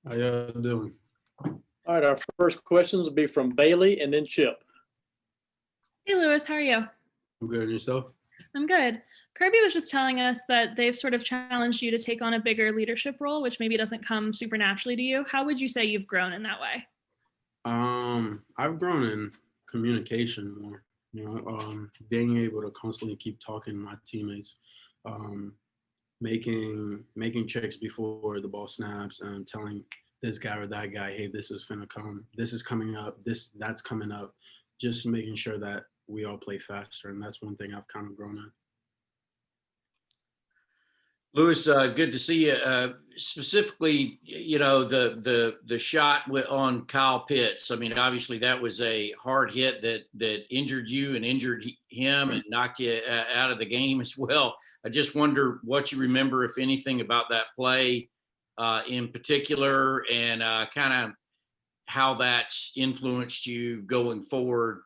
How y'all doing? All right, our first questions will be from Bailey and then Chip. Hey, Lewis, how are you? I'm good. And yourself? I'm good. Kirby was just telling us that they've sort of challenged you to take on a bigger leadership role, which maybe doesn't come super naturally to you. How would you say you've grown in that way? I've grown in communication more, being able to constantly keep talking to my teammates, making checks before the ball snaps and telling this guy or that guy, hey, this is finna come, this is coming up, that's coming up, just making sure that we all play faster. And that's one thing I've kind of grown in. Lewis, good to see you. Specifically, the shot on Kyle Pitts. I mean, obviously that was a hard hit that injured you and injured him and knocked you out of the game as well. I just wonder what you remember, if anything, about that play in particular, and kind of how that's influenced you going forward.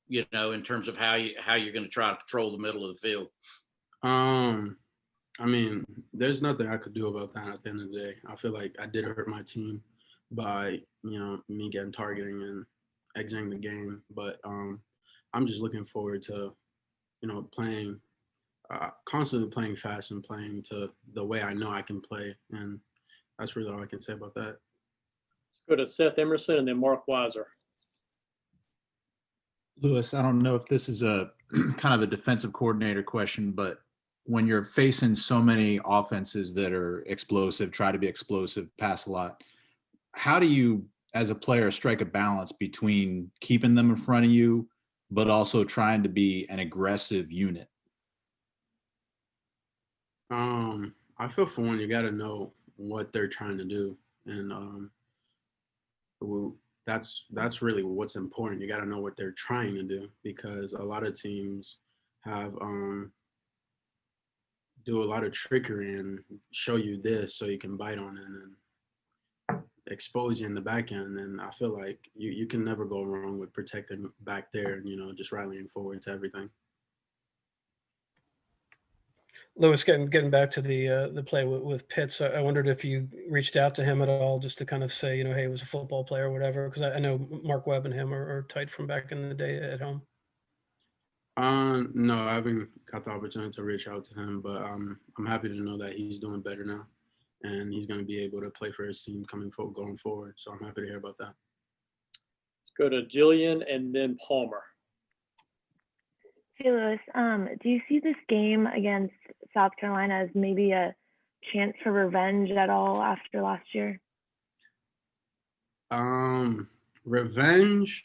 In terms of how you're going to try to patrol the middle of the field. I mean, there's nothing I could do about that at the end of the day. I feel like I did hurt my team by, me getting targeting and exiting the game. But I'm just looking forward to, playing, constantly playing fast and playing to the way I know I can play. And that's really all I can say about that. Let's go to Seth Emerson and then Mark Weiser. Lewis, I don't know if this is a kind of a defensive coordinator question, but when you're facing so many offenses that are explosive, try to be explosive, pass a lot, how do you, as a player, strike a balance between keeping them in front of you, but also trying to be an aggressive unit? I feel for one, you got to know what they're trying to do. And that's really what's important. You got to know what they're trying to do, because a lot of teams have do a lot of trickery and show you this so you can bite on it and expose you in the back end. And I feel like you can never go wrong with protecting back there and, just rallying forward to everything. Lewis, getting back to the play with Pitts, I wondered if you reached out to him at all just to kind of say, hey, he was a football player or whatever, because I know Mark Webb and him are tight from back in the day at home. No, I haven't got the opportunity to reach out to him, but I'm happy to know that he's doing better now, and he's going to be able to play for his team going forward. So I'm happy to hear about that. Let's go to Jillian and then Palmer. Hey, Lewis, do you see this game against South Carolina as maybe a chance for revenge at all after last year? Revenge?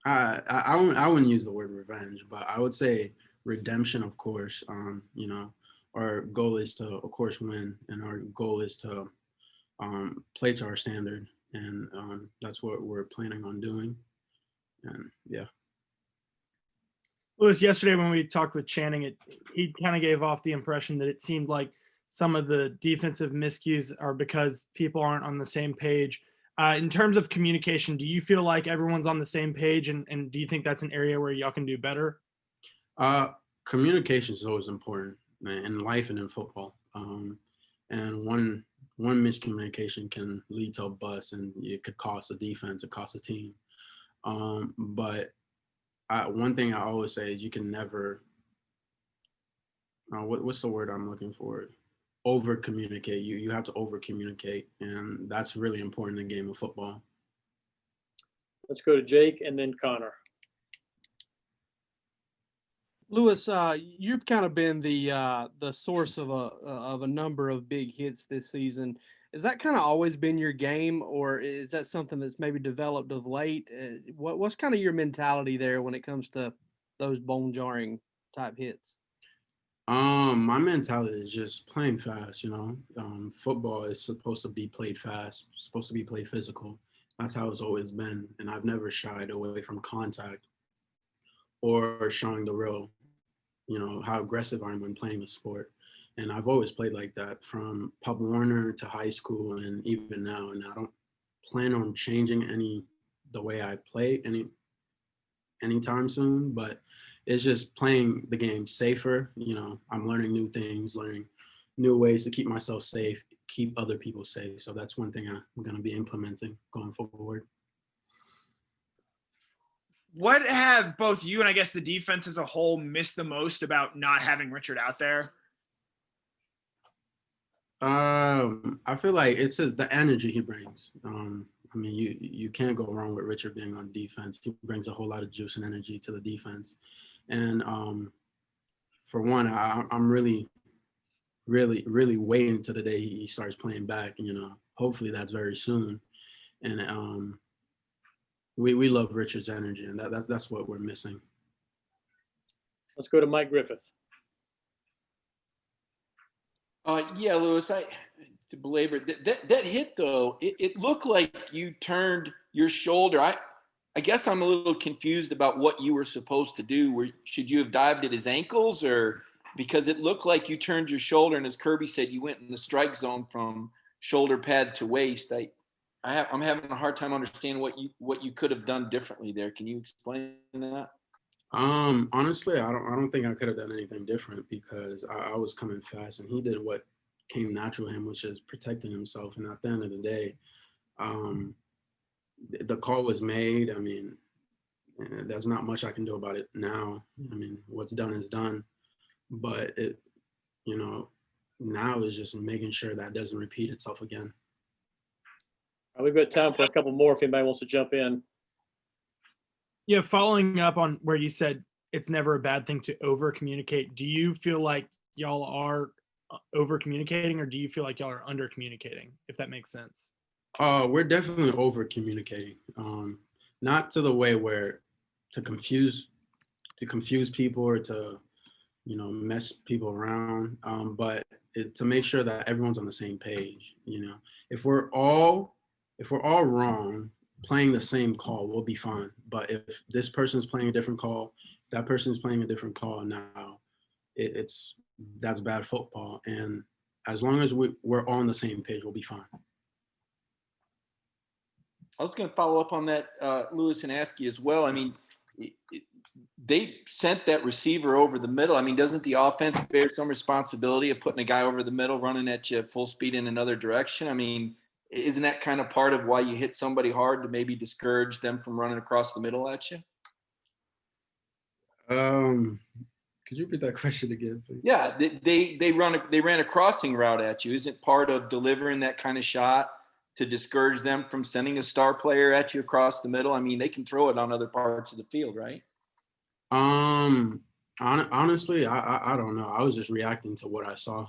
I wouldn't use the word revenge, but I would say redemption, of course. Our goal is to, of course, win, and our goal is to play to our standard, and that's what we're planning on doing. And yeah. Lewis, yesterday when we talked with Channing, he kind of gave off the impression that it seemed like some of the defensive miscues are because people aren't on the same page. In terms of communication, do you feel like everyone's on the same page, and do you think that's an area where y'all can do better? Communication is always important, man, in life and in football. And one miscommunication can lead to a bust, and it could cost a defense, it cost a team. But one thing I always say is you can never, what's the word I'm looking for? Over communicate. You have to over communicate, and that's really important in the game of football. Let's go to Jake and then Connor. Lewis, you've kind of been the source of a number of big hits this season. Has that kind of always been your game, or is that something that's maybe developed of late? What's kind of your mentality there when it comes to those bone-jarring type hits? My mentality is just playing fast, football is supposed to be played fast, supposed to be played physical. That's how it's always been. And I've never shied away from contact or showing the real, how aggressive I am when playing the sport. And I've always played like that from Pop Warner to high school and even now. And I don't plan on changing the way I play anytime soon, but it's just playing the game safer. I'm learning new things, learning new ways to keep myself safe, keep other people safe. So that's one thing I'm going to be implementing going forward. What have both you and I guess the defense as a whole missed the most about not having Richard out there? I feel like it's just the energy he brings. I mean, you can't go wrong with Richard being on defense. He brings a whole lot of juice and energy to the defense. And for one, I'm really waiting to the day he starts playing back. You know, hopefully that's very soon. And we love Richard's energy, and that's what we're missing. Let's go to Mike Griffith. Yeah, Lewis, to belabor that hit though, it looked like you turned your shoulder. I guess I'm a little confused about what you were supposed to do. Should you have dived at his ankles, or because it looked like you turned your shoulder, and as Kirby said, you went in the strike zone from shoulder pad to waist. I'm having a hard time understanding what you could have done differently there. Can you explain that? Honestly, I don't think I could have done anything different, because I was coming fast and he did what came natural to him, which is protecting himself. And at the end of the day, the call was made. I mean, there's not much I can do about it now. I mean, what's done is done, but now is just making sure that doesn't repeat itself again. We've got time for a couple more if anybody wants to jump in. Yeah, following up on where you said it's never a bad thing to over communicate, do you feel like y'all are over communicating, or do you feel like y'all are under communicating, if that makes sense? We're definitely over communicating. Not to the way where to confuse people or to mess people around, but to make sure that everyone's on the same page. If we're all wrong playing the same call, we'll be fine. But if this person's playing a different call, that person's playing a different call, now that's bad football. And as long as we're all on the same page, we'll be fine. I was going to follow up on that, Lewis, and ask you as well. I mean, they sent that receiver over the middle. I mean, doesn't the offense bear some responsibility of putting a guy over the middle, running at you full speed in another direction? I mean, isn't that kind of part of why you hit somebody hard, to maybe discourage them from running across the middle at you? Could you repeat that question again, please? Yeah, they ran a crossing route at you. Isn't part of delivering that kind of shot to discourage them from sending a star player at you across the middle? I mean, they can throw it on other parts of the field, right? Honestly, I don't know. I was just reacting to what I saw.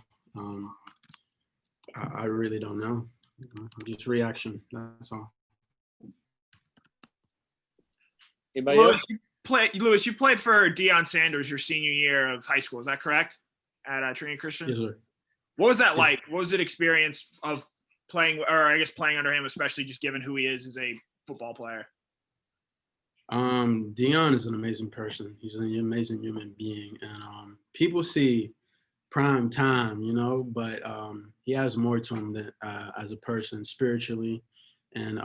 I really don't know. Just reaction. That's all. Anybody Lewis, else? you played for Deion Sanders your senior year of high school. Is that correct? At Trinity Christian? Yes, sir. What was that like? What was it experience of playing, or I guess playing under him, especially just given who he is as a football player? Deion is an amazing person. He's an amazing human being. And people see prime time, but he has more to him than as a person spiritually. And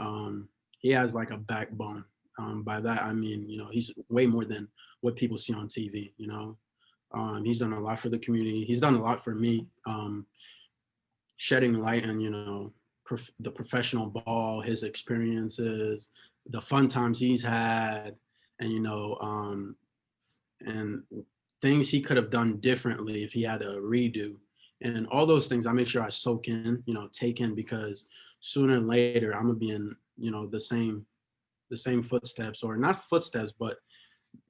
he has like a backbone. By that, I mean, he's way more than what people see on TV, He's done a lot for the community. He's done a lot for me, shedding light on, the professional ball, his experiences, the fun times he's had, and, and things he could have done differently if he had a redo. And all those things I make sure I soak in, take in, because sooner or later I'm gonna be in, the same footsteps, or not footsteps, but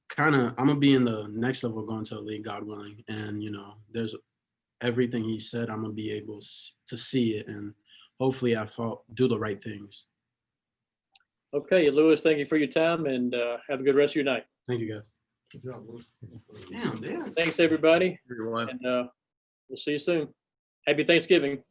kind of I'm gonna be in the next level going to the league, God willing. And there's everything he said, I'm gonna be able to see it, and hopefully do the right things. Okay, Lewis, thank you for your time, and have a good rest of your night. Thank you, guys. Good job, Lewis. Damn. Thanks, everybody. Everyone. And we'll see you soon. Happy Thanksgiving.